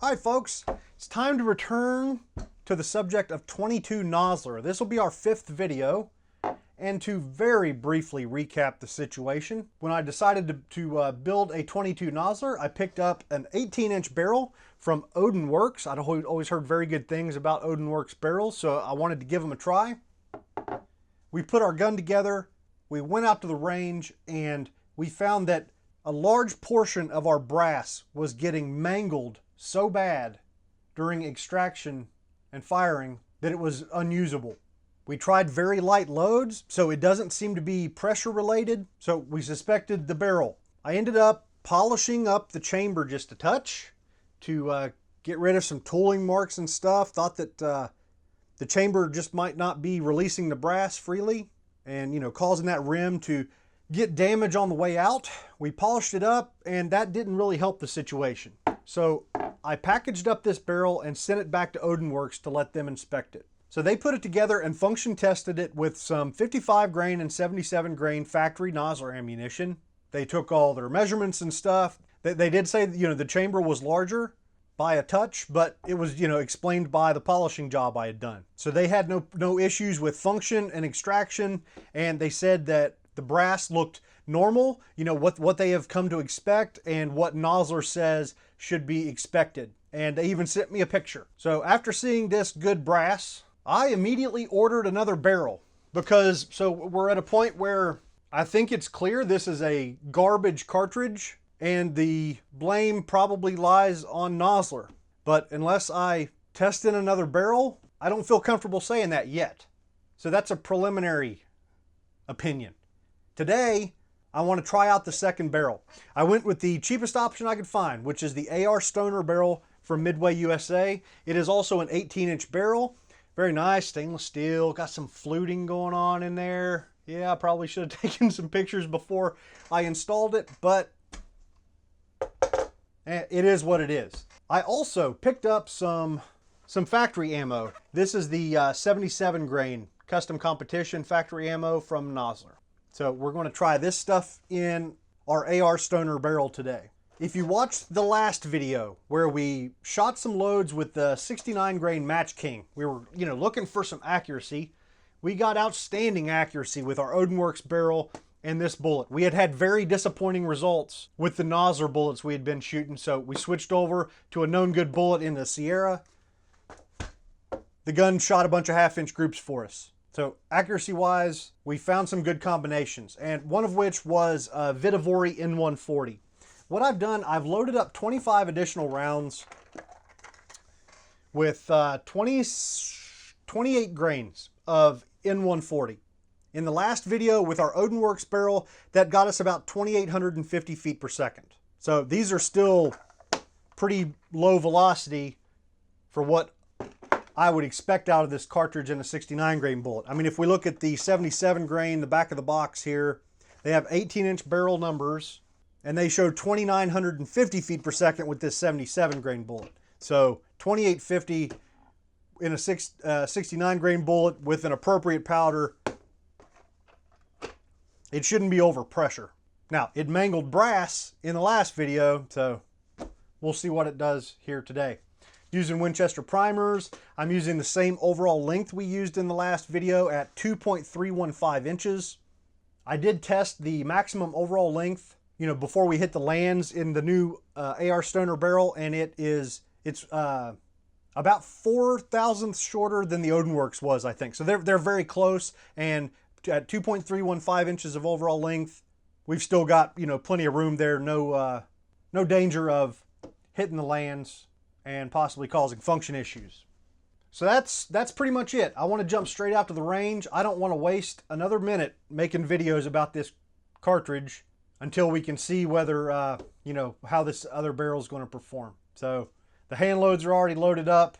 All right, folks, it's time to return to the subject of 22 Nosler. This will be our 5th video. And to very briefly recap the situation, when I decided to build a 22 Nosler, I picked up an 18-inch barrel from Odin Works. I'd always heard very good things about Odin Works barrels, so I wanted to give them a try. We put our gun together, we went out to the range, and we found that a large portion of our brass was getting mangled so bad during extraction and firing that it was unusable. We tried very light loads, so it doesn't seem to be pressure related, so we suspected the barrel. I ended up polishing up the chamber just a touch to get rid of some tooling marks and stuff. Thought that the chamber just might not be releasing the brass freely and, you know, causing that rim to get damage on the way out. We polished it up and that didn't really help the situation. So I packaged up this barrel and sent it back to Odin Works to let them inspect it. So they put it together and function tested it with some 55 grain and 77 grain factory Nosler ammunition. They took all their measurements and stuff. They did say, you know, the chamber was larger by a touch, but it was, you know, explained by the polishing job I had done. So they had no issues with function and extraction, and they said that the brass looked normal, you know, what they have come to expect and what Nosler says should be expected. And they even sent me a picture. So after seeing this good brass, I immediately ordered another barrel because, so we're at a point where I think it's clear this is a garbage cartridge and the blame probably lies on Nosler. But unless I test in another barrel, I don't feel comfortable saying that yet. So that's a preliminary opinion. Today, I want to try out the second barrel. I went with the cheapest option I could find, which is the AR Stoner barrel from Midway USA. It is also an 18-inch barrel. Very nice, stainless steel, got some fluting going on in there. Yeah, I probably should have taken some pictures before I installed it, but it is what it is. I also picked up some factory ammo. This is the 77 grain custom competition factory ammo from Nosler. So we're going to try this stuff in our AR Stoner barrel today. If you watched the last video where we shot some loads with the 69 grain Match King, we were, you know, looking for some accuracy. We got outstanding accuracy with our Odin Works barrel and this bullet. We had very disappointing results with the Nosler bullets we had been shooting, so we switched over to a known good bullet in the Sierra. The gun shot a bunch of half-inch groups for us. So accuracy-wise, we found some good combinations, and one of which was a Vitavori N140. What I've done, I've loaded up 25 additional rounds with 28 grains of N140. In the last video with our Odin Works barrel, that got us about 2,850 feet per second. So these are still pretty low velocity for what I would expect out of this cartridge in a 69 grain bullet. I mean, if we look at the 77 grain, the back of the box here, they have 18-inch barrel numbers, and they showed 2,950 feet per second with this 77 grain bullet. So 2,850 in a 69 grain bullet with an appropriate powder. It shouldn't be over pressure. Now, it mangled brass in the last video, so we'll see what it does here today. Using Winchester primers, I'm using the same overall length we used in the last video at 2.315 inches. I did test the maximum overall length, you know, before we hit the lands in the new AR Stoner barrel, and it's about 4 thousandths shorter than the Odin Works was, I think. So they're very close, and at 2.315 inches of overall length, we've still got, you know, plenty of room there. No danger of hitting the lands and possibly causing function issues. So that's pretty much it. I want to jump straight out to the range. I don't want to waste another minute making videos about this cartridge until we can see whether, you know, how this other barrel is going to perform. So the hand loads are already loaded up.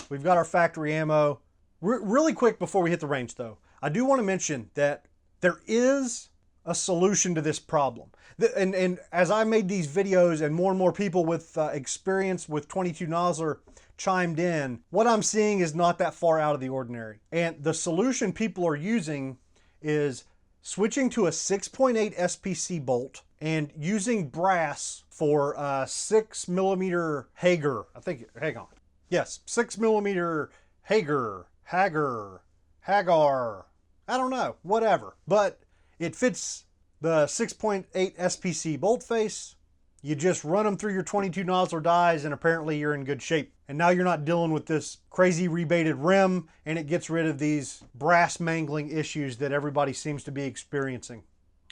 We've got our factory ammo. Really quick before we hit the range though, I do want to mention that there is a solution to this problem. And as I made these videos and more people with experience with 22 Nosler chimed in, what I'm seeing is not that far out of the ordinary. And the solution people are using is switching to a 6.8 SPC bolt and using brass for 6mm Hager. I think, hang on. Yes, 6mm Hager. I don't know, whatever. But it fits the 6.8 SPC bolt face. You just run them through your 22 Nosler dies and apparently you're in good shape. And now you're not dealing with this crazy rebated rim, and it gets rid of these brass mangling issues that everybody seems to be experiencing.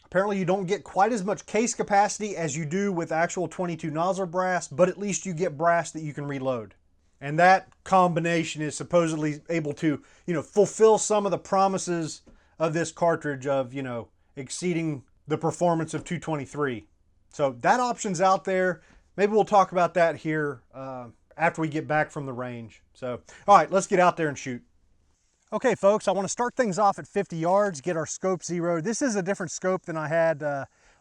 Apparently you don't get quite as much case capacity as you do with actual 22 Nosler brass, but at least you get brass that you can reload. And that combination is supposedly able to, fulfill some of the promises of this cartridge of, exceeding the performance of 223. So that option's out there. Maybe we'll talk about that here after we get back from the range. So, all right, let's get out there and shoot. Okay, folks, I want to start things off at 50 yards, get our scope zeroed. This is a different scope than I had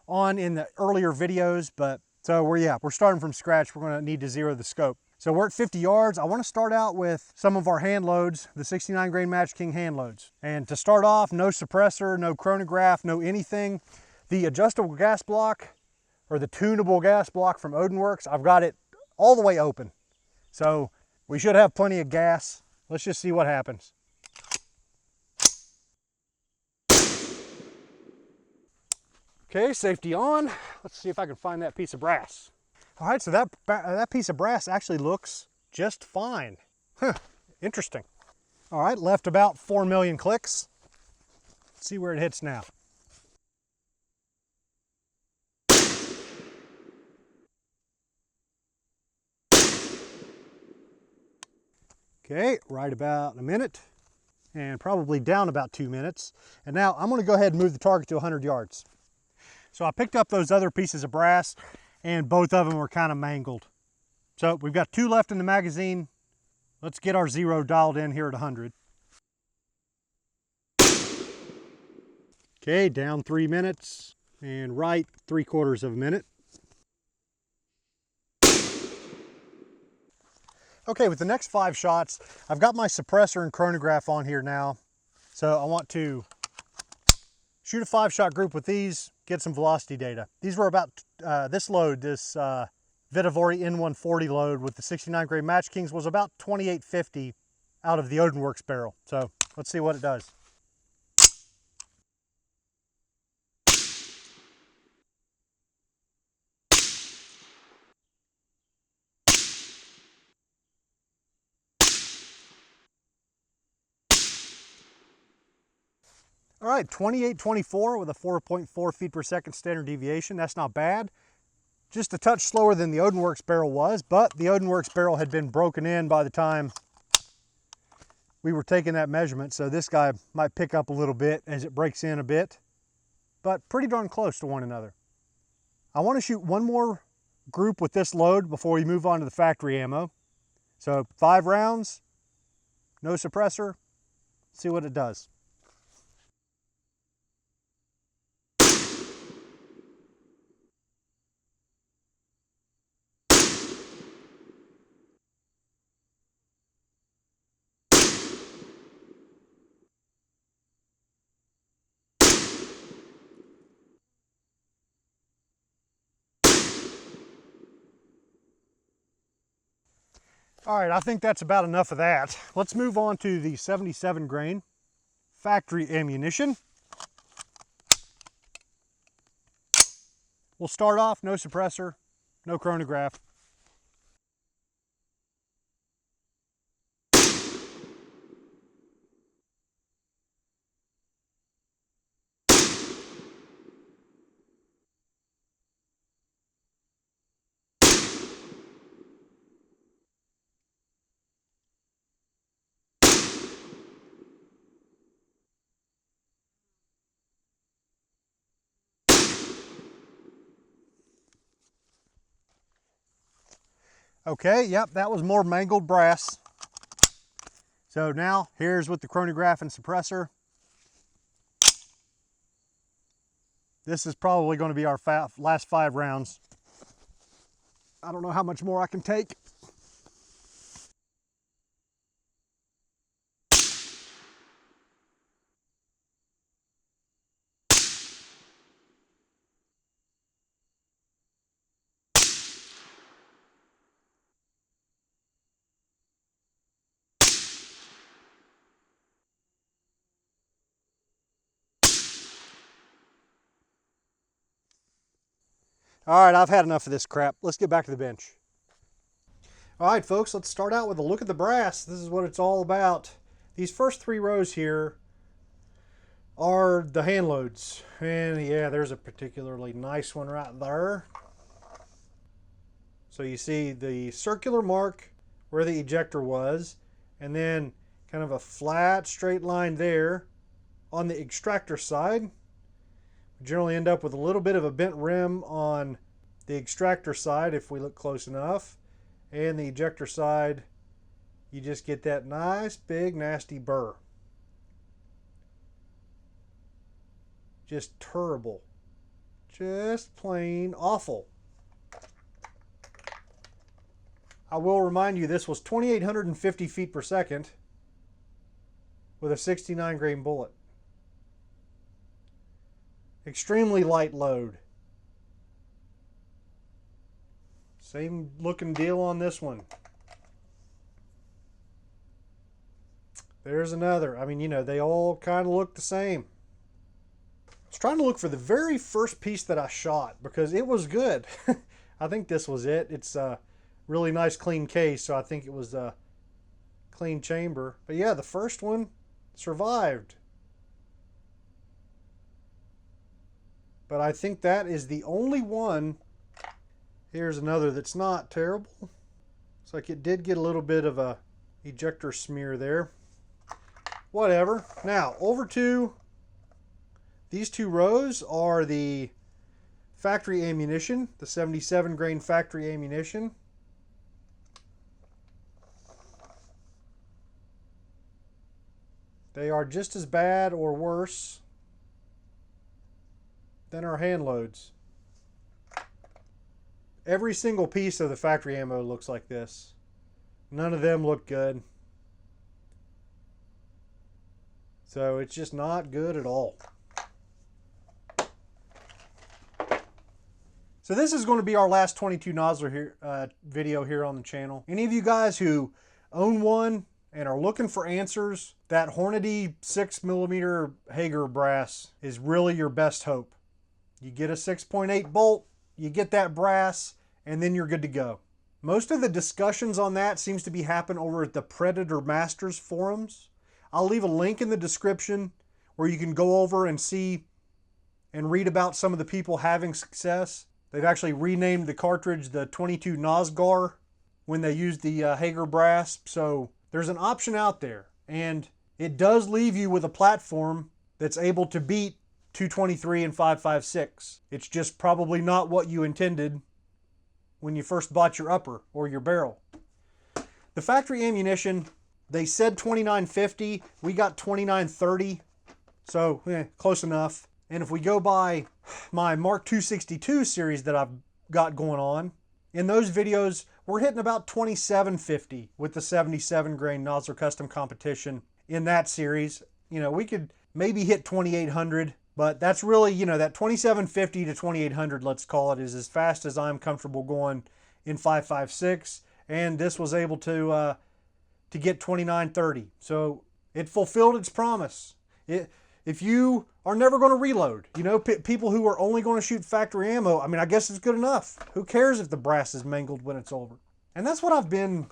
on in the earlier videos, but so we're starting from scratch. We're going to need to zero the scope. So we're at 50 yards. I want to start out with some of our hand loads, the 69 grain Match King hand loads. And to start off, no suppressor, no chronograph, no anything. The adjustable gas block, or the tunable gas block from Odinworks, I've got it all the way open. So we should have plenty of gas. Let's just see what happens. Okay, safety on. Let's see if I can find that piece of brass. All right, so that piece of brass actually looks just fine. Huh, interesting. All right, left about 4 million clicks. Let's see where it hits now. Okay, right about a minute, and probably down about 2 minutes. And now I'm gonna go ahead and move the target to 100 yards. So I picked up those other pieces of brass, and both of them were kind of mangled. So we've got 2 left in the magazine. Let's get our zero dialed in here at 100. Okay, down 3 minutes, and right 3/4 of a minute. Okay, with the next 5 shots, I've got my suppressor and chronograph on here now. So I want to shoot a 5-shot group with these, get some velocity data. These were about, this load, this Vitavori N140 load with the 69 grain Match Kings was about 2850 out of the Odinworks barrel. So let's see what it does. All right, 2824 with a 4.4 feet per second standard deviation. That's not bad. Just a touch slower than the Odinworks barrel was, but the Odinworks barrel had been broken in by the time we were taking that measurement, so this guy might pick up a little bit as it breaks in a bit, but pretty darn close to one another. I want to shoot one more group with this load before we move on to the factory ammo. So 5 rounds, no suppressor, see what it does. All right, I think that's about enough of that. Let's move on to the 77 grain factory ammunition. We'll start off, no suppressor, no chronograph. Okay, yep, that was more mangled brass. So now, here's with the chronograph and suppressor. This is probably going to be our last 5 rounds. I don't know how much more I can take. All right, I've had enough of this crap. Let's get back to the bench. All right, folks, let's start out with a look at the brass. This is what it's all about. These first 3 rows here are the hand loads. And yeah, there's a particularly nice one right there. So you see the circular mark where the ejector was, and then kind of a flat straight line there on the extractor side. We generally end up with a little bit of a bent rim on the extractor side if we look close enough. And the ejector side, you just get that nice big nasty burr. Just terrible. Just plain awful. I will remind you this was 2,850 feet per second with a 69 grain bullet. Extremely light load. Same looking deal on this one. There's another. I mean, you know, they all kind of look the same. I was trying to look for the very first piece that I shot because it was good. I think this was it. It's a really nice clean case, so I think it was a clean chamber. But yeah, the first one survived. But I think that is the only one. Here's another that's not terrible. Looks like it did get a little bit of a ejector smear there. Whatever. Now, over to these 2 rows are the factory ammunition, the 77 grain factory ammunition. They are just as bad or worse than our hand loads. Every single piece of the factory ammo looks like this. None of them look good. So it's just not good at all. So this is going to be our last 22 Nosler here, video here on the channel. Any of you guys who own one and are looking for answers, that Hornady 6mm Hager brass is really your best hope. You get a 6.8 bolt, you get that brass, and then you're good to go. Most of the discussions on that seems to be happening over at the Predator Masters forums. I'll leave a link in the description where you can go over and see and read about some of the people having success. They've actually renamed the cartridge the 22 Nosgar when they used the Hager brass. So there's an option out there, and it does leave you with a platform that's able to beat 223 and 5.56. It's just probably not what you intended when you first bought your upper or your barrel. The factory ammunition, they said 2950. We got 2930, so close enough. And if we go by my Mark 262 series that I've got going on, in those videos, we're hitting about 2750 with the 77 grain Nosler Custom Competition in that series. You know, we could maybe hit 2800, but that's really, you know, that 2750 to 2800, let's call it, is as fast as I'm comfortable going in 5.56. And this was able to get 2930. So it fulfilled its promise. If you are never going to reload, you know, people who are only going to shoot factory ammo, I mean, I guess it's good enough. Who cares if the brass is mangled when it's over? And that's what I've been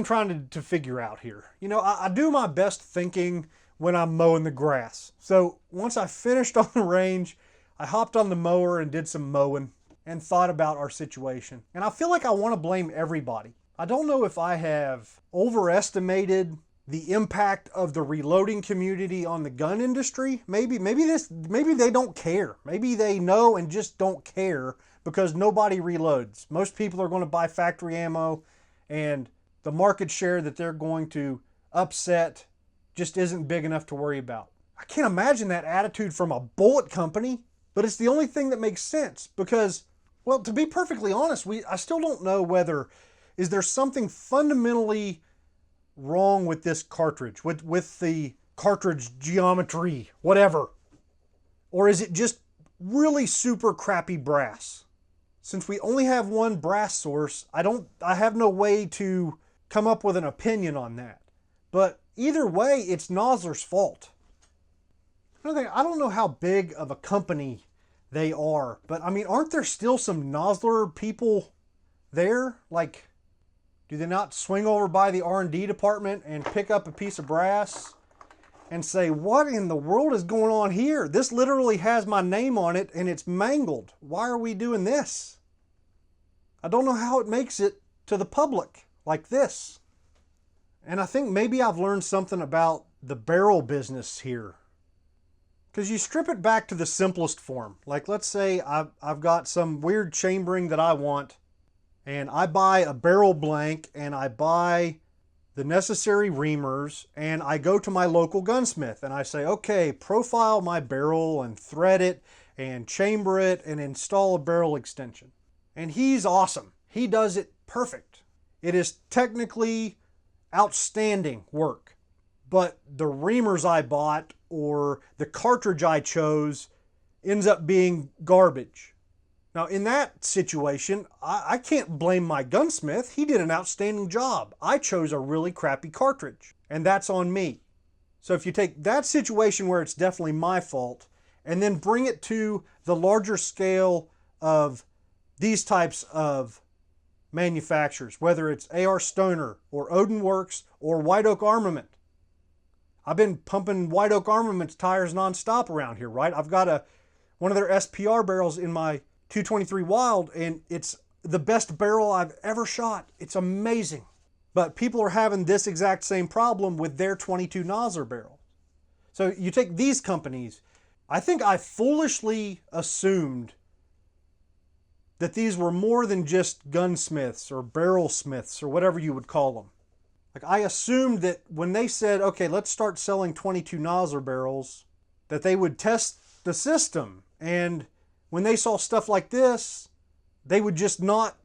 trying to figure out here. You know, I do my best thinking when I'm mowing the grass. So once I finished on the range, I hopped on the mower and did some mowing and thought about our situation. And I feel like I want to blame everybody. I don't know if I have overestimated the impact of the reloading community on the gun industry. Maybe they don't care. Maybe they know and just don't care because nobody reloads. Most people are going to buy factory ammo, and the market share that they're going to upset just isn't big enough to worry about. I can't imagine that attitude from a bullet company, but it's the only thing that makes sense because, well, to be perfectly honest, I still don't know whether, is there something fundamentally wrong with this cartridge, with the cartridge geometry, whatever, or is it just really super crappy brass? Since we only have one brass source, I have no way to come up with an opinion on that. But either way, it's Nosler's fault. Another thing, I don't know how big of a company They are. But I mean, aren't there still some Nosler people there? Like, do they not swing over by the R&D department and pick up a piece of brass and say, what in the world is going on here? This literally has my name on it and it's mangled. Why are we doing this? I don't know how it makes it to the public like this. And I think maybe I've learned something about the barrel business here. Because you strip it back to the simplest form. Like, let's say I've got some weird chambering that I want, and I buy a barrel blank, and I buy the necessary reamers, and I go to my local gunsmith, and I say, okay, profile my barrel and thread it and chamber it and install a barrel extension. And he's awesome. He does it perfect. It is technically outstanding work. But the reamers I bought or the cartridge I chose ends up being garbage. Now, in that situation, I can't blame my gunsmith. He did an outstanding job. I chose a really crappy cartridge, and that's on me. So if you take that situation where it's definitely my fault, and then bring it to the larger scale of these types of manufacturers, whether it's A.R. Stoner or Odin Works or White Oak Armament. I've been pumping White Oak Armament's tires nonstop around here, right? I've got one of their SPR barrels in my 223 Wild, and it's the best barrel I've ever shot. It's amazing. But people are having this exact same problem with their 22 Nosler barrel. So you take these companies, I think I foolishly assumed that these were more than just gunsmiths or barrel smiths or whatever you would call them. Like, I assumed that when they said, okay, let's start selling 22 Nosler barrels, that they would test the system. And when they saw stuff like this, they would just not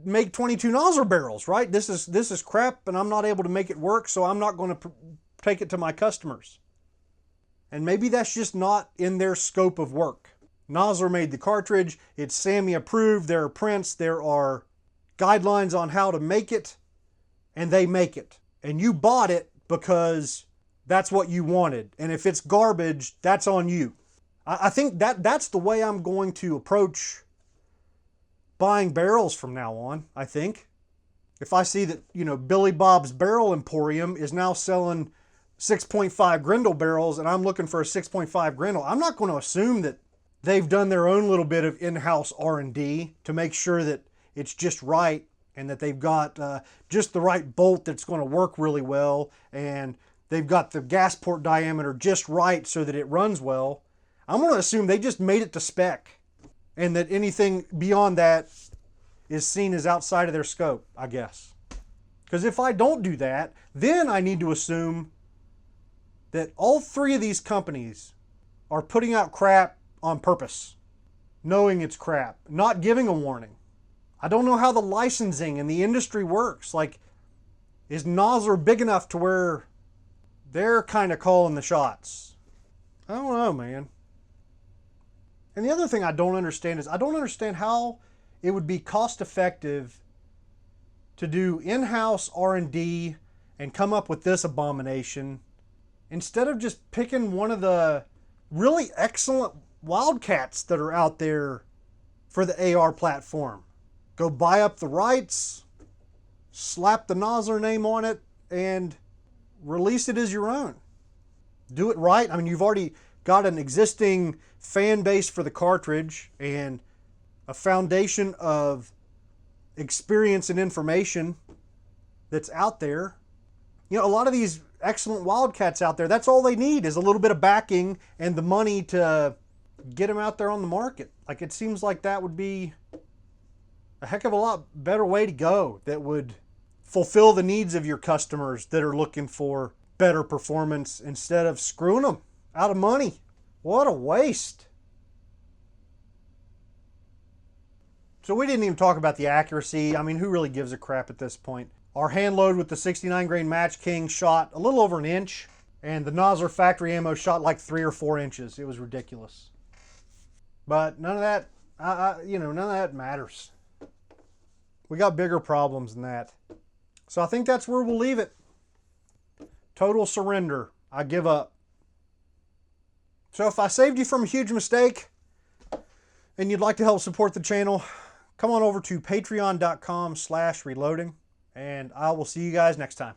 make 22 Nosler barrels, right? This is crap and I'm not able to make it work, so I'm not going to take it to my customers. And maybe that's just not in their scope of work. Nosler made the cartridge, it's SAMI approved, there are prints, there are guidelines on how to make it, and they make it. And you bought it because that's what you wanted. And if it's garbage, that's on you. I think that's the way I'm going to approach buying barrels from now on, I think. If I see that, Billy Bob's Barrel Emporium is now selling 6.5 Grendel barrels and I'm looking for a 6.5 Grendel, I'm not going to assume that they've done their own little bit of in-house R&D to make sure that it's just right and that they've got just the right bolt that's going to work really well and they've got the gas port diameter just right so that it runs well. I'm going to assume they just made it to spec and that anything beyond that is seen as outside of their scope, I guess. Because if I don't do that, then I need to assume that all three of these companies are putting out crap on purpose, knowing it's crap, not giving a warning. I don't know how the licensing in the industry works. Like, is Nosler big enough to where they're kind of calling the shots? I don't know, man. And the other thing I don't understand is I don't understand how it would be cost effective to do in-house R&D and come up with this abomination instead of just picking one of the really excellent Wildcats that are out there for the AR platform. Go buy up the rights, slap the Nosler name on it, and release it as your own. Do it right. I mean, you've already got an existing fan base for the cartridge and a foundation of experience and information that's out there. A lot of these excellent Wildcats out there, that's all they need is a little bit of backing and the money to get them out there on the market. Like, it seems like that would be a heck of a lot better way to go that would fulfill the needs of your customers that are looking for better performance instead of screwing them out of money. What a waste. So we didn't even talk about the accuracy. I mean, who really gives a crap at this point? Our hand load with the 69 grain Match King shot a little over an inch, and the Nosler factory ammo shot like 3 or 4 inches. It was ridiculous. But none of that, none of that matters. We got bigger problems than that. So I think that's where we'll leave it. Total surrender. I give up. So if I saved you from a huge mistake, and you'd like to help support the channel, come on over to patreon.com/reloading, and I will see you guys next time.